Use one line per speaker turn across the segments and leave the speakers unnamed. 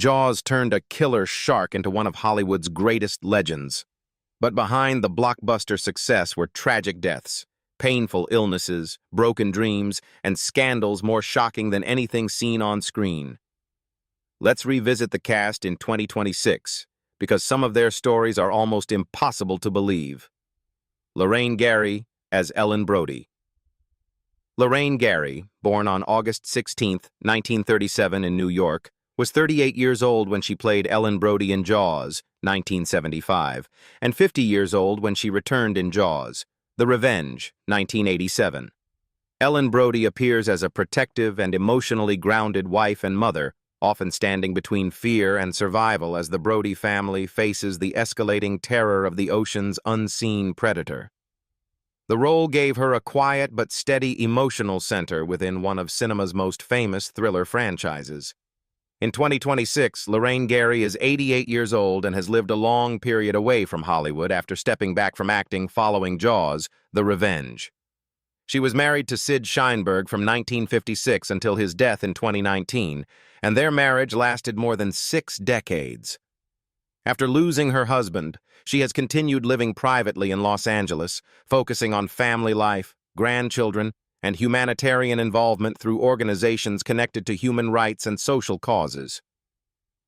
Jaws turned a killer shark into one of Hollywood's greatest legends. But behind the blockbuster success were tragic deaths, painful illnesses, broken dreams, and scandals more shocking than anything seen on screen. Let's revisit the cast in 2026, because some of their stories are almost impossible to believe. Lorraine Gary as Ellen Brody. Lorraine Gary, born on August 16, 1937 in New York, was 38 years old when she played Ellen Brody in Jaws, 1975, and 50 years old when she returned in Jaws, The Revenge, 1987. Ellen Brody appears as a protective and emotionally grounded wife and mother, often standing between fear and survival as the Brody family faces the escalating terror of the ocean's unseen predator. The role gave her a quiet but steady emotional center within one of cinema's most famous thriller franchises. In 2026, Lorraine Gary is 88 years old and has lived a long period away from Hollywood after stepping back from acting following Jaws, The Revenge. She was married to Sid Sheinberg from 1956 until his death in 2019, and their marriage lasted more than 6 decades. After losing her husband, she has continued living privately in Los Angeles, focusing on family life, grandchildren, and humanitarian involvement through organizations connected to human rights and social causes.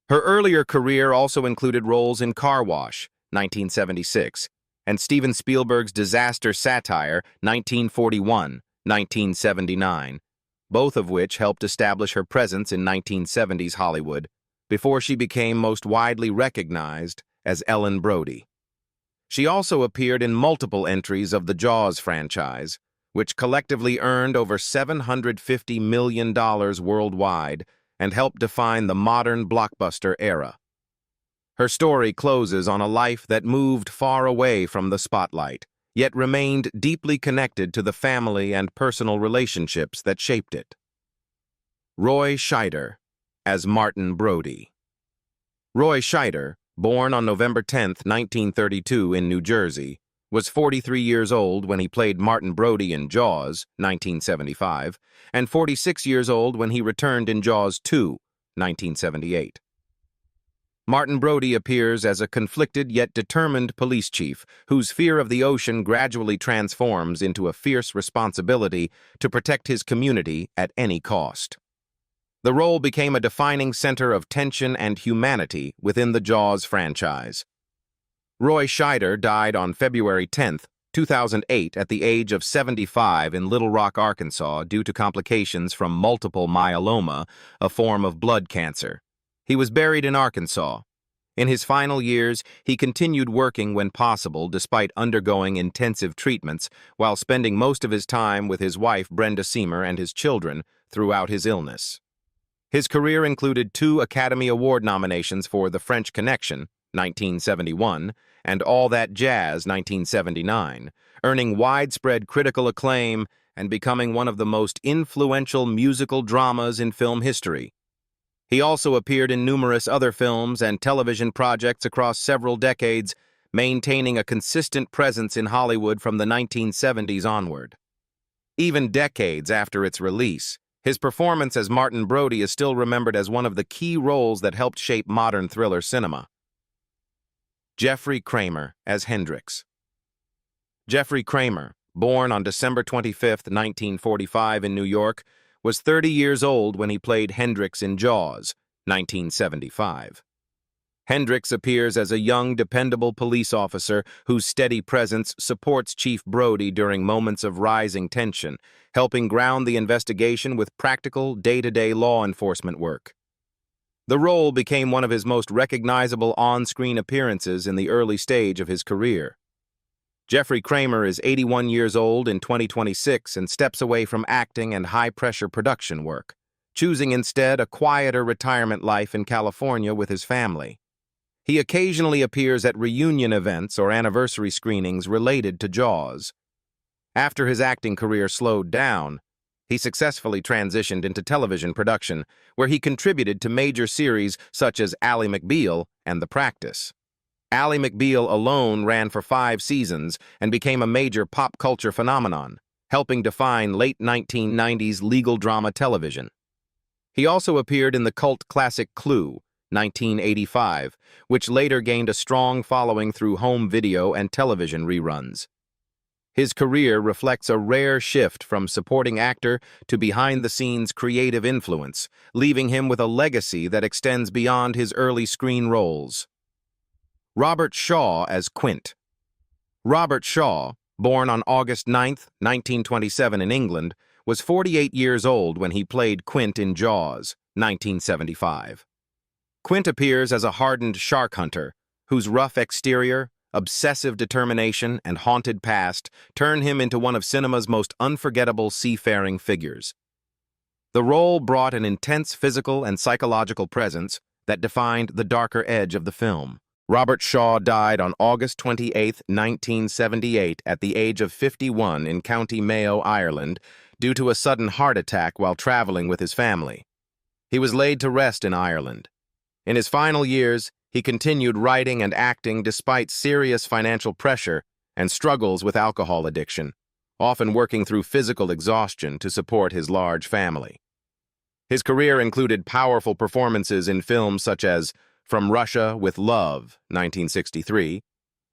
Her earlier career also included roles in Car Wash, 1976, and Steven Spielberg's disaster satire, 1941, 1979, both of which helped establish her presence in 1970s Hollywood, before she became most widely recognized as Ellen Brody. She also appeared in multiple entries of the Jaws franchise, which collectively earned over $750 million worldwide and helped define the modern blockbuster era. Her story closes on a life that moved far away from the spotlight, yet remained deeply connected to the family and personal relationships that shaped it. Roy Scheider as Martin Brody. Roy Scheider, born on November 10, 1932 in New Jersey, was 43 years old when he played Martin Brody in Jaws, 1975, and 46 years old when he returned in Jaws 2, 1978. Martin Brody appears as a conflicted yet determined police chief whose fear of the ocean gradually transforms into a fierce responsibility to protect his community at any cost. The role became a defining center of tension and humanity within the Jaws franchise. Roy Scheider died on February 10, 2008 at the age of 75 in Little Rock, Arkansas due to complications from multiple myeloma, a form of blood cancer. He was buried in Arkansas. In his final years, he continued working when possible despite undergoing intensive treatments while spending most of his time with his wife Brenda Seymour and his children throughout his illness. His career included 2 Academy Award nominations for The French Connection, 1971, and All That Jazz, 1979, earning widespread critical acclaim and becoming one of the most influential musical dramas in film history. He also appeared in numerous other films and television projects across several decades, maintaining a consistent presence in Hollywood from the 1970s onward. Even decades after its release, his performance as Martin Brody is still remembered as one of the key roles that helped shape modern thriller cinema. Jeffrey Kramer as Hendrix. Jeffrey Kramer, born on December 25, 1945 in New York, was 30 years old when he played Hendrix in Jaws, 1975. Hendrix appears as a young, dependable police officer whose steady presence supports Chief Brody during moments of rising tension, helping ground the investigation with practical, day-to-day law enforcement work. The role became one of his most recognizable on-screen appearances in the early stage of his career. Jeffrey Kramer is 81 years old in 2026 and steps away from acting and high-pressure production work, choosing instead a quieter retirement life in California with his family. He occasionally appears at reunion events or anniversary screenings related to Jaws. After his acting career slowed down, he successfully transitioned into television production, where he contributed to major series such as Ally McBeal and The Practice. Ally McBeal alone ran for 5 seasons and became a major pop culture phenomenon, helping define late 1990s legal drama television. He also appeared in the cult classic Clue, 1985, which later gained a strong following through home video and television reruns. His career reflects a rare shift from supporting actor to behind-the-scenes creative influence, leaving him with a legacy that extends beyond his early screen roles. Robert Shaw as Quint. Robert Shaw, born on August 9, 1927 in England, was 48 years old when he played Quint in Jaws, 1975. Quint appears as a hardened shark hunter, whose rough exterior, obsessive determination, and haunted past turn him into one of cinema's most unforgettable seafaring figures. The role brought an intense physical and psychological presence that defined the darker edge of the film. Robert Shaw died on August 28, 1978, at the age of 51 in County Mayo, Ireland, due to a sudden heart attack while traveling with his family. He was laid to rest in Ireland. In his final years, he continued writing and acting despite serious financial pressure and struggles with alcohol addiction, often working through physical exhaustion to support his large family. His career included powerful performances in films such as From Russia with Love, 1963,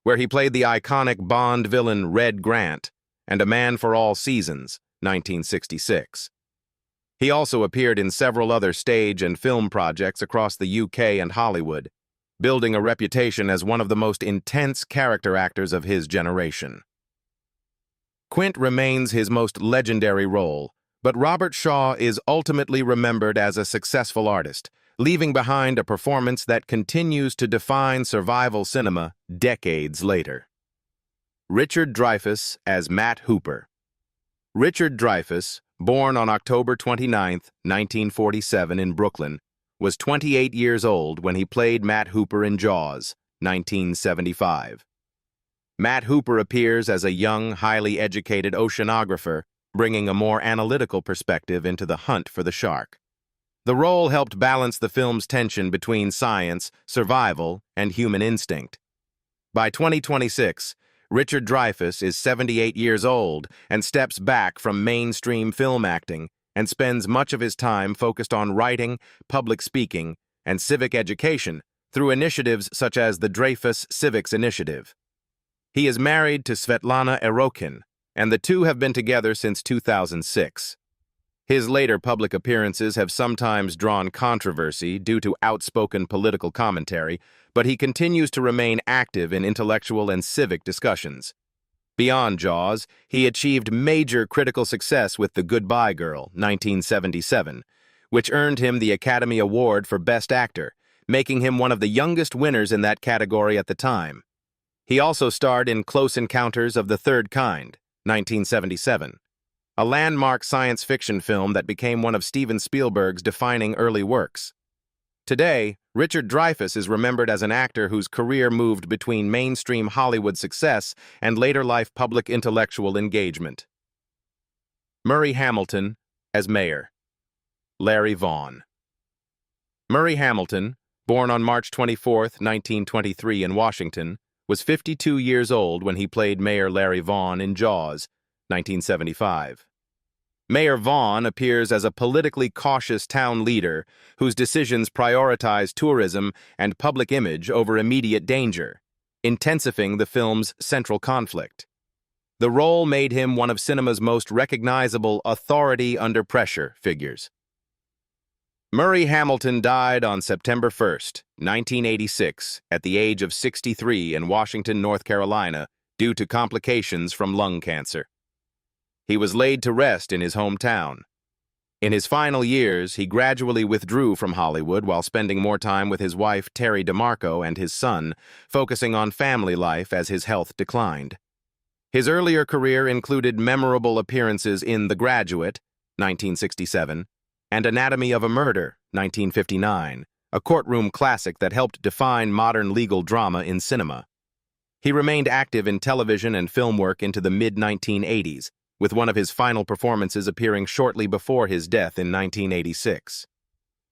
where he played the iconic Bond villain Red Grant, and A Man for All Seasons, 1966. He also appeared in several other stage and film projects across the UK and Hollywood, building a reputation as one of the most intense character actors of his generation. Quint remains his most legendary role, but Robert Shaw is ultimately remembered as a successful artist, leaving behind a performance that continues to define survival cinema decades later. Richard Dreyfuss as Matt Hooper. Richard Dreyfuss, born on October 29, 1947 in Brooklyn, was 28 years old when he played Matt Hooper in Jaws, 1975. Matt Hooper appears as a young, highly educated oceanographer, bringing a more analytical perspective into the hunt for the shark. The role helped balance the film's tension between science, survival, and human instinct. By 2026, Richard Dreyfuss is 78 years old and steps back from mainstream film acting and spends much of his time focused on writing, public speaking, and civic education through initiatives such as the Dreyfuss Civics Initiative. He is married to Svetlana Erokin, and the two have been together since 2006. His later public appearances have sometimes drawn controversy due to outspoken political commentary, but he continues to remain active in intellectual and civic discussions. Beyond Jaws, he achieved major critical success with The Goodbye Girl, 1977, which earned him the Academy Award for Best Actor, making him one of the youngest winners in that category at the time. He also starred in Close Encounters of the Third Kind, 1977, a landmark science fiction film that became one of Steven Spielberg's defining early works. Today, Richard Dreyfuss is remembered as an actor whose career moved between mainstream Hollywood success and later-life public intellectual engagement. Murray Hamilton as Mayor. Larry Vaughn. Murray Hamilton, born on March 24, 1923 in Washington, was 52 years old when he played Mayor Larry Vaughn in Jaws, 1975. Mayor Vaughn appears as a politically cautious town leader whose decisions prioritize tourism and public image over immediate danger, intensifying the film's central conflict. The role made him one of cinema's most recognizable authority-under-pressure figures. Murray Hamilton died on September 1, 1986, at the age of 63 in Washington, North Carolina, due to complications from lung cancer. He was laid to rest in his hometown. In his final years, he gradually withdrew from Hollywood while spending more time with his wife, Terry DeMarco, and his son, focusing on family life as his health declined. His earlier career included memorable appearances in The Graduate, 1967, and Anatomy of a Murder, 1959, a courtroom classic that helped define modern legal drama in cinema. He remained active in television and film work into the mid-1980s, with one of his final performances appearing shortly before his death in 1986.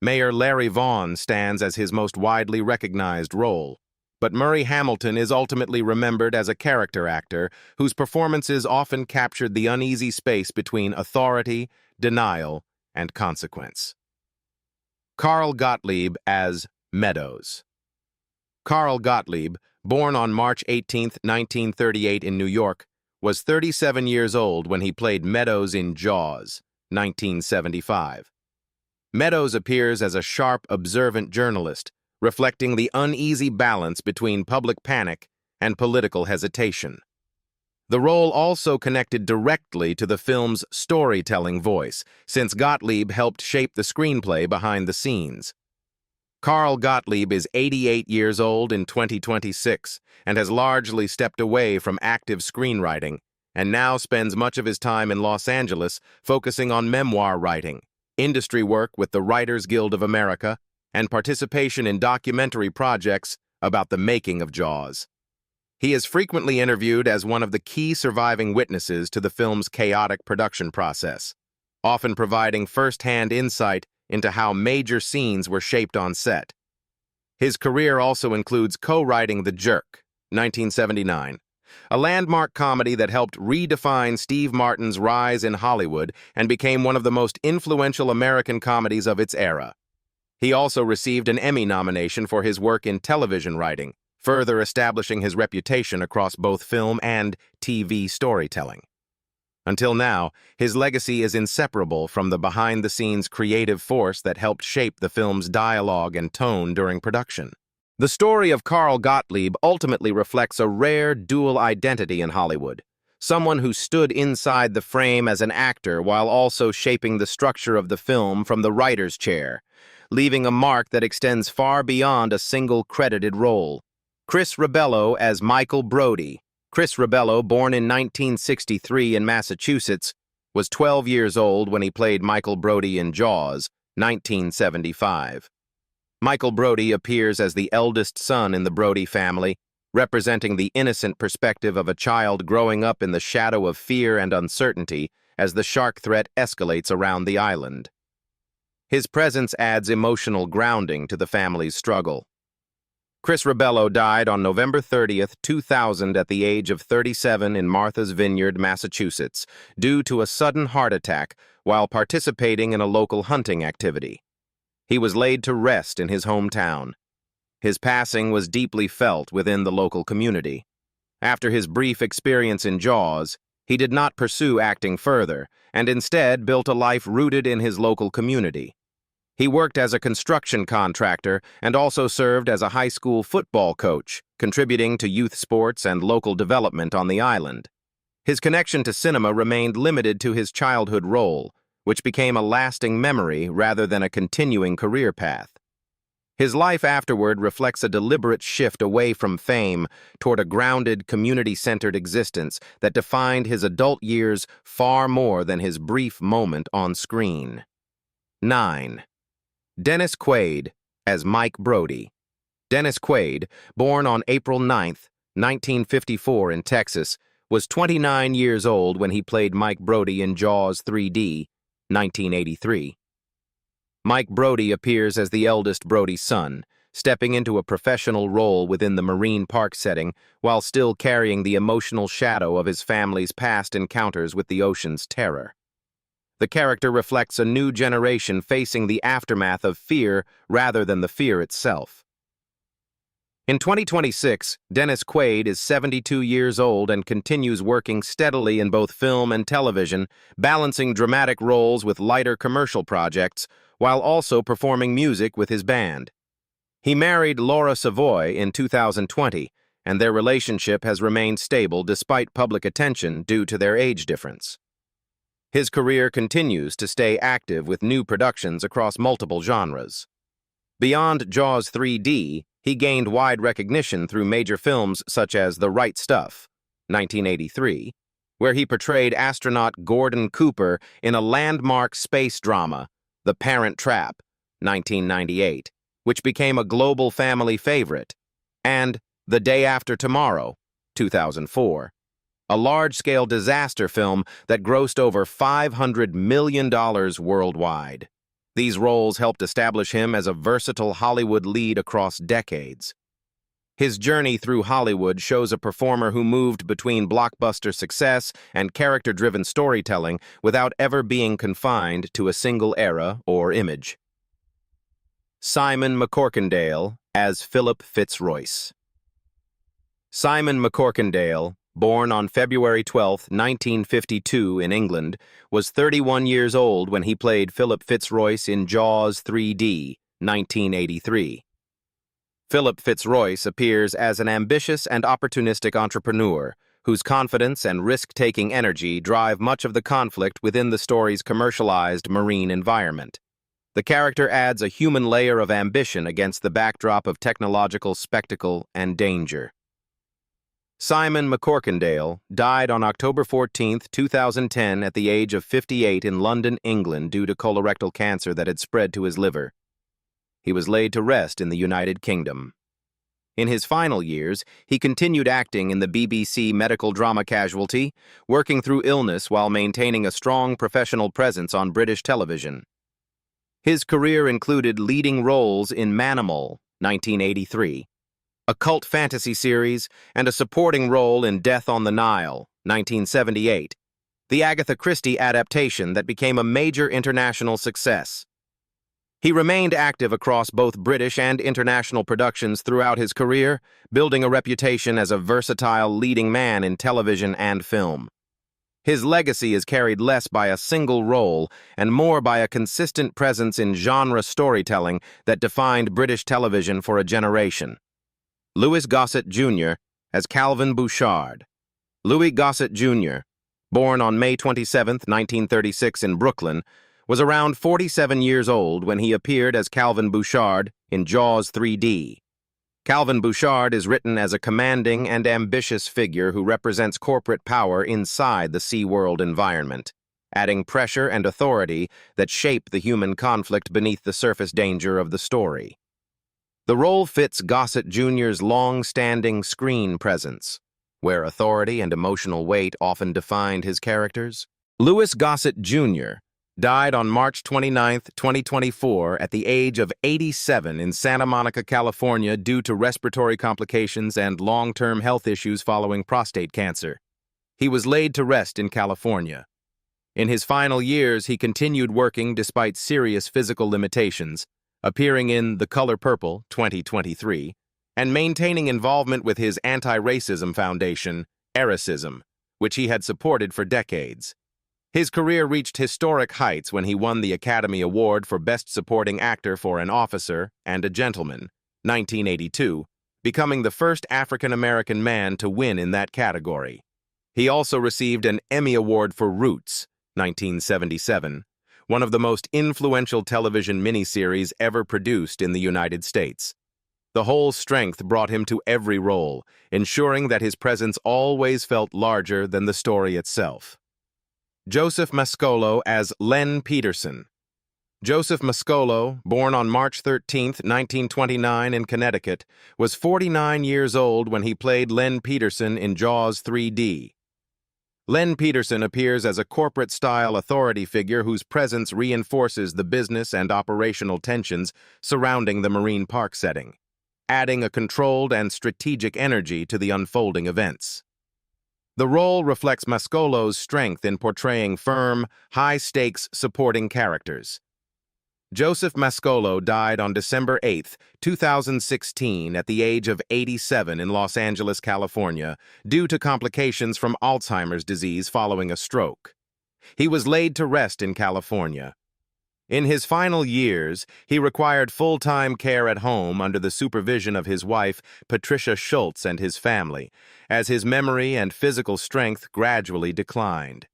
Mayor Larry Vaughn stands as his most widely recognized role, but Murray Hamilton is ultimately remembered as a character actor whose performances often captured the uneasy space between authority, denial, and consequence. Carl Gottlieb as Meadows. Carl Gottlieb, born on March 18, 1938 in New York, was 37 years old when he played Meadows in Jaws, 1975. Meadows appears as a sharp, observant journalist, reflecting the uneasy balance between public panic and political hesitation. The role also connected directly to the film's storytelling voice, since Gottlieb helped shape the screenplay behind the scenes. Carl Gottlieb is 88 years old in 2026 and has largely stepped away from active screenwriting and now spends much of his time in Los Angeles focusing on memoir writing, industry work with the Writers Guild of America, and participation in documentary projects about the making of Jaws. He is frequently interviewed as one of the key surviving witnesses to the film's chaotic production process, often providing first-hand insight into how major scenes were shaped on set. His career also includes co-writing The Jerk, 1979, a landmark comedy that helped redefine Steve Martin's rise in Hollywood and became one of the most influential American comedies of its era. He also received an Emmy nomination for his work in television writing, further establishing his reputation across both film and TV storytelling. Until now, his legacy is inseparable from the behind-the-scenes creative force that helped shape the film's dialogue and tone during production. The story of Carl Gottlieb ultimately reflects a rare dual identity in Hollywood, someone who stood inside the frame as an actor while also shaping the structure of the film from the writer's chair, leaving a mark that extends far beyond a single credited role. Chris Ribello as Michael Brody. Chris Ribello, born in 1963 in Massachusetts, was 12 years old when he played Michael Brody in Jaws, 1975. Michael Brody appears as the eldest son in the Brody family, representing the innocent perspective of a child growing up in the shadow of fear and uncertainty as the shark threat escalates around the island. His presence adds emotional grounding to the family's struggle. Chris Ribello died on November 30, 2000 at the age of 37 in Martha's Vineyard, Massachusetts, due to a sudden heart attack while participating in a local hunting activity. He was laid to rest in his hometown. His passing was deeply felt within the local community. After his brief experience in Jaws, he did not pursue acting further and instead built a life rooted in his local community. He worked as a construction contractor and also served as a high school football coach, contributing to youth sports and local development on the island. His connection to cinema remained limited to his childhood role, which became a lasting memory rather than a continuing career path. His life afterward reflects a deliberate shift away from fame toward a grounded, community-centered existence that defined his adult years far more than his brief moment on screen. 9. Dennis Quaid as Mike Brody. Dennis Quaid, born on April 9, 1954 in Texas, was 29 years old when he played Mike Brody in Jaws 3D, 1983. Mike Brody appears as the eldest Brody son, stepping into a professional role within the marine park setting while still carrying the emotional shadow of his family's past encounters with the ocean's terror. The character reflects a new generation facing the aftermath of fear rather than the fear itself. In 2026, Dennis Quaid is 72 years old and continues working steadily in both film and television, balancing dramatic roles with lighter commercial projects, while also performing music with his band. He married Laura Savoy in 2020, and their relationship has remained stable despite public attention due to their age difference. His career continues to stay active with new productions across multiple genres. Beyond Jaws 3D, he gained wide recognition through major films such as The Right Stuff, 1983, where he portrayed astronaut Gordon Cooper in a landmark space drama, The Parent Trap, 1998, which became a global family favorite, and The Day After Tomorrow, 2004. A large-scale disaster film that grossed over $500 million worldwide. These roles helped establish him as a versatile Hollywood lead across decades. His journey through Hollywood shows a performer who moved between blockbuster success and character-driven storytelling without ever being confined to a single era or image. Simon MacCorkindale as Philip Fitzroyce. Simon MacCorkindale, born on February 12, 1952 in England, was 31 years old when he played Philip Fitzroyce in Jaws 3D, 1983. Philip Fitzroyce appears as an ambitious and opportunistic entrepreneur whose confidence and risk-taking energy drive much of the conflict within the story's commercialized marine environment. The character adds a human layer of ambition against the backdrop of technological spectacle and danger. Simon MacCorkindale died on October 14, 2010 at the age of 58 in London, England due to colorectal cancer that had spread to his liver. He was laid to rest in the United Kingdom. In his final years, he continued acting in the BBC medical drama Casualty, working through illness while maintaining a strong professional presence on British television. His career included leading roles in Manimal, 1983, a cult fantasy series, and a supporting role in Death on the Nile, 1978, the Agatha Christie adaptation that became a major international success. He remained active across both British and international productions throughout his career, building a reputation as a versatile leading man in television and film. His legacy is carried less by a single role and more by a consistent presence in genre storytelling that defined British television for a generation. Louis Gossett Jr. as Calvin Bouchard. Louis Gossett Jr., born on May 27, 1936 in Brooklyn, was around 47 years old when he appeared as Calvin Bouchard in Jaws 3D. Calvin Bouchard is written as a commanding and ambitious figure who represents corporate power inside the SeaWorld environment, adding pressure and authority that shape the human conflict beneath the surface danger of the story. The role fits Gossett Jr.'s long-standing screen presence, where authority and emotional weight often defined his characters. Louis Gossett Jr. died on March 29, 2024 at the age of 87 in Santa Monica, California due to respiratory complications and long-term health issues following prostate cancer. He was laid to rest in California. In his final years, he continued working despite serious physical limitations, appearing in The Color Purple, 2023, and maintaining involvement with his anti-racism foundation, Ericism, which he had supported for decades. His career reached historic heights when he won the Academy Award for Best Supporting Actor for An Officer and a Gentleman, 1982, becoming the first African-American man to win in that category. He also received an Emmy Award for Roots, 1977, one of the most influential television miniseries ever produced in the United States. The whole strength brought him to every role, ensuring that his presence always felt larger than the story itself. Joseph Mascolo as Len Peterson. Joseph Mascolo, born on March 13, 1929 in Connecticut, was 49 years old when he played Len Peterson in Jaws 3D. Len Peterson appears as a corporate-style authority figure whose presence reinforces the business and operational tensions surrounding the marine park setting, adding a controlled and strategic energy to the unfolding events. The role reflects Mascolo's strength in portraying firm, high-stakes supporting characters. Joseph Mascolo died on December 8, 2016 at the age of 87 in Los Angeles, California, due to complications from Alzheimer's disease following a stroke. He was laid to rest in California. In his final years, he required full-time care at home under the supervision of his wife, Patricia Schultz, and his family, as his memory and physical strength gradually declined.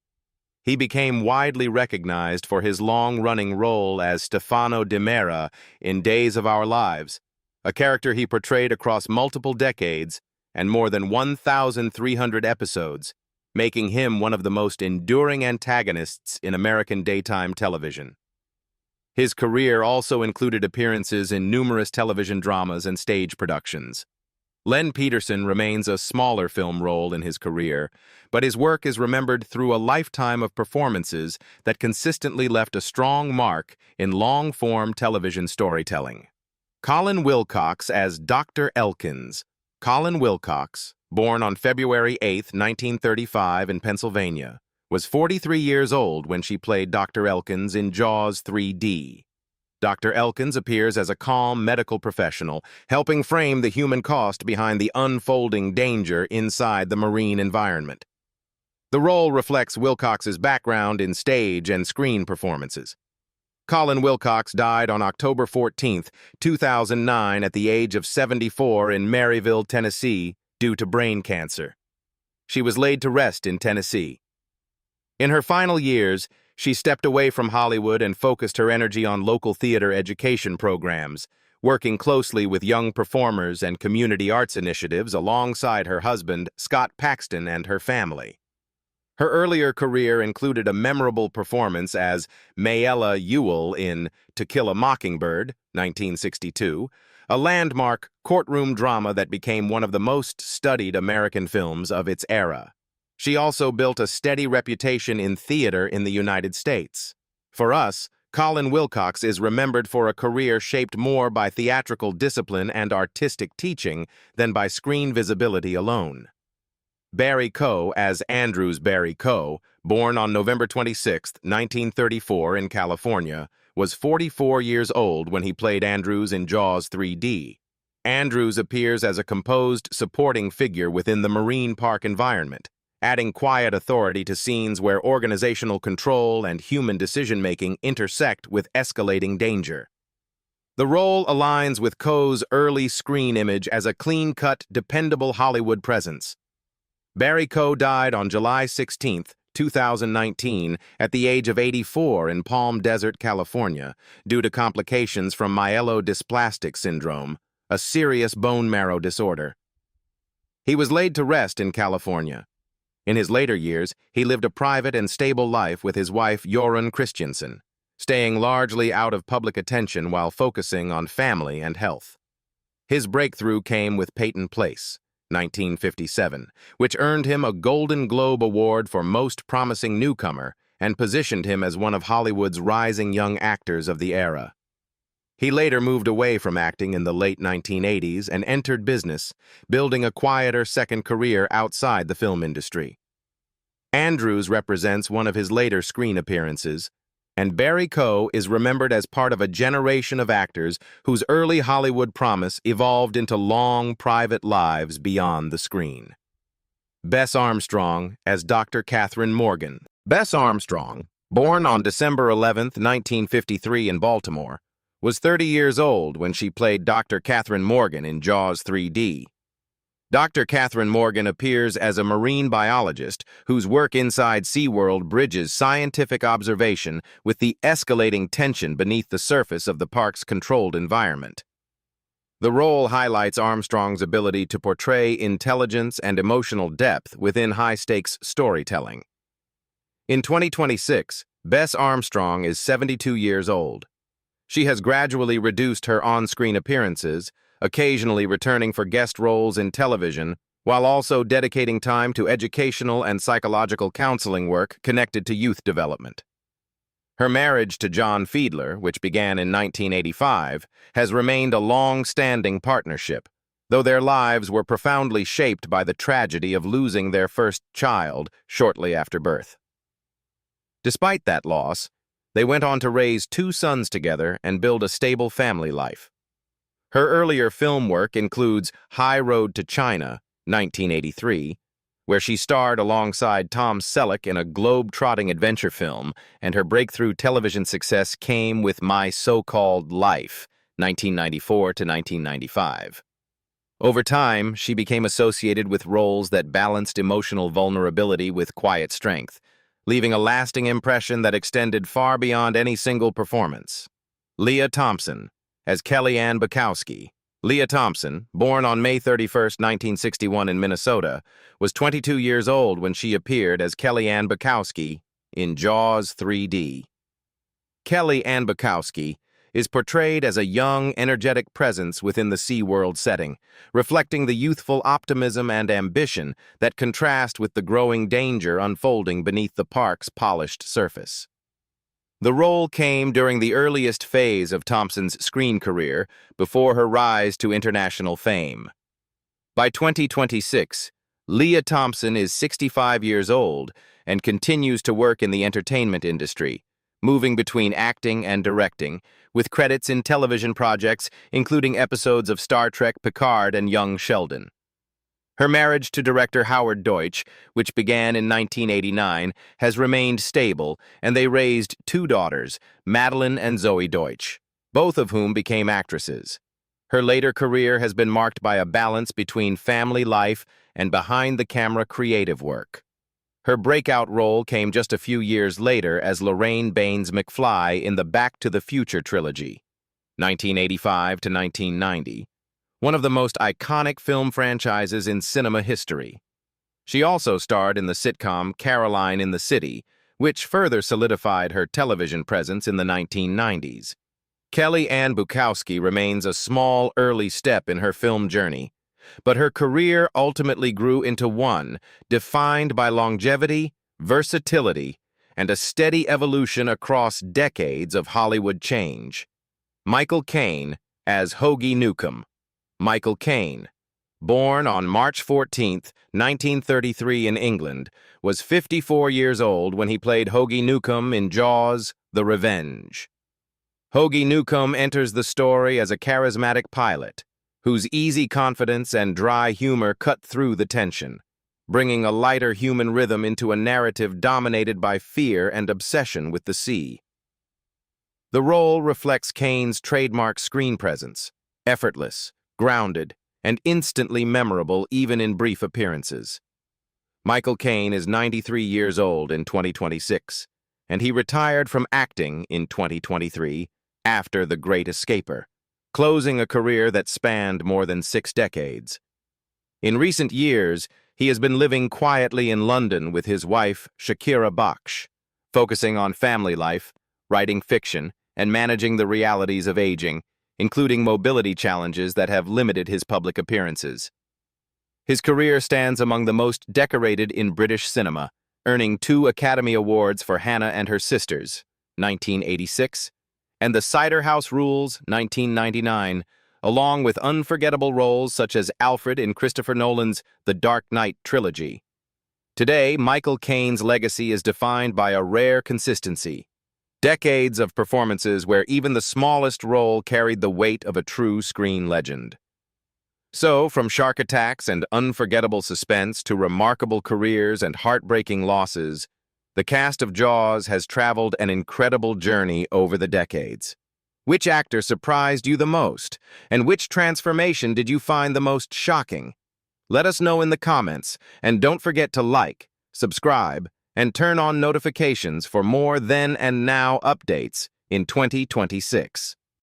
He became widely recognized for his long-running role as Stefano Di Mera in Days of Our Lives, a character he portrayed across multiple decades and more than 1,300 episodes, making him one of the most enduring antagonists in American daytime television. His career also included appearances in numerous television dramas and stage productions. Len Peterson remains a smaller film role in his career, but his work is remembered through a lifetime of performances that consistently left a strong mark in long-form television storytelling. Colin Wilcox as Dr. Elkins. Colin Wilcox, born on February 8, 1935 in Pennsylvania, was 43 years old when she played Dr. Elkins in Jaws 3D. Dr. Elkins appears as a calm medical professional, helping frame the human cost behind the unfolding danger inside the marine environment. The role reflects Wilcox's background in stage and screen performances. Colin Wilcox died on October 14, 2009, at the age of 74 in Maryville, Tennessee, due to brain cancer. She was laid to rest in Tennessee. In her final years, she stepped away from Hollywood and focused her energy on local theater education programs, working closely with young performers and community arts initiatives alongside her husband, Scott Paxton, and her family. Her earlier career included a memorable performance as Mayella Ewell in To Kill a Mockingbird, 1962, a landmark courtroom drama that became one of the most studied American films of its era. She also built a steady reputation in theater in the United States. For us, Colin Wilcox is remembered for a career shaped more by theatrical discipline and artistic teaching than by screen visibility alone. Barry Coe as Andrews Barry Coe, born on November 26, 1934 in California, was 44 years old when he played Andrews in Jaws 3D. Andrews appears as a composed, supporting figure within the marine park environment, adding quiet authority to scenes where organizational control and human decision-making intersect with escalating danger. The role aligns with Coe's early screen image as a clean-cut, dependable Hollywood presence. Barry Coe died on July 16, 2019, at the age of 84 in Palm Desert, California, due to complications from myelodysplastic syndrome, a serious bone marrow disorder. He was laid to rest in California. In his later years, he lived a private and stable life with his wife, Jorunn Christiansen, staying largely out of public attention while focusing on family and health. His breakthrough came with Peyton Place, 1957, which earned him a Golden Globe Award for Most Promising Newcomer and positioned him as one of Hollywood's rising young actors of the era. He later moved away from acting in the late 1980s and entered business, building a quieter second career outside the film industry. Andrews represents one of his later screen appearances, and Barry Coe is remembered as part of a generation of actors whose early Hollywood promise evolved into long, private lives beyond the screen. Bess Armstrong as Dr. Catherine Morgan. Bess Armstrong, born on December 11, 1953 in Baltimore, was 30 years old when she played Dr. Catherine Morgan in Jaws 3D. Dr. Catherine Morgan appears as a marine biologist whose work inside SeaWorld bridges scientific observation with the escalating tension beneath the surface of the park's controlled environment. The role highlights Armstrong's ability to portray intelligence and emotional depth within high-stakes storytelling. In 2026, Bess Armstrong is 72 years old. She has gradually reduced her on-screen appearances, occasionally returning for guest roles in television, while also dedicating time to educational and psychological counseling work connected to youth development. Her marriage to John Fiedler, which began in 1985, has remained a long-standing partnership, though their lives were profoundly shaped by the tragedy of losing their first child shortly after birth. Despite that loss, they went on to raise 2 sons together and build a stable family life. Her earlier film work includes High Road to China, 1983, where she starred alongside Tom Selleck in a globe-trotting adventure film, and her breakthrough television success came with My So-Called Life, 1994 to 1995. Over time, she became associated with roles that balanced emotional vulnerability with quiet strength, leaving a lasting impression that extended far beyond any single performance. Lea Thompson as Kelly Ann Bukowski. Lea Thompson, born on May 31, 1961 in Minnesota, was 22 years old when she appeared as Kelly Ann Bukowski in Jaws 3D. Kelly Ann Bukowski is portrayed as a young, energetic presence within the SeaWorld setting, reflecting the youthful optimism and ambition that contrast with the growing danger unfolding beneath the park's polished surface. The role came during the earliest phase of Thompson's screen career before her rise to international fame. By 2026, Lea Thompson is 65 years old and continues to work in the entertainment industry, moving between acting and directing, with credits in television projects including episodes of Star Trek Picard and Young Sheldon. Her marriage to director Howard Deutsch, which began in 1989, has remained stable, and they raised two daughters, Madeline and Zoe Deutsch, both of whom became actresses. Her later career has been marked by a balance between family life and behind-the-camera creative work. Her breakout role came just a few years later as Lorraine Baines McFly in the Back to the Future trilogy, 1985 to 1990, one of the most iconic film franchises in cinema history. She also starred in the sitcom Caroline in the City, which further solidified her television presence in the 1990s. Kelly Ann Bukowski remains a small, early step in her film journey, but her career ultimately grew into one defined by longevity, versatility, and a steady evolution across decades of Hollywood change. Michael Caine as Hoagie Newcomb. Michael Caine, born on March 14, 1933 in England, was 54 years old when he played Hoagie Newcomb in Jaws: The Revenge. Hoagie Newcomb enters the story as a charismatic pilot, whose easy confidence and dry humor cut through the tension, bringing a lighter human rhythm into a narrative dominated by fear and obsession with the sea. The role reflects Caine's trademark screen presence, effortless, grounded, and instantly memorable even in brief appearances. Michael Caine is 93 years old in 2026, and he retired from acting in 2023 after The Great Escaper, closing a career that spanned more than 6 decades. In recent years, he has been living quietly in London with his wife, Shakira Baksh, focusing on family life, writing fiction, and managing the realities of aging, including mobility challenges that have limited his public appearances. His career stands among the most decorated in British cinema, earning 2 Academy Awards for Hannah and Her Sisters, 1986, and The Cider House Rules, 1999, along with unforgettable roles such as Alfred in Christopher Nolan's The Dark Knight trilogy. Today, Michael Caine's legacy is defined by a rare consistency, decades of performances where even the smallest role carried the weight of a true screen legend. So, from shark attacks and unforgettable suspense to remarkable careers and heartbreaking losses, the cast of Jaws has traveled an incredible journey over the decades. Which actor surprised you the most, and which transformation did you find the most shocking? Let us know in the comments, and don't forget to like, subscribe, and turn on notifications for more then and now updates in 2026.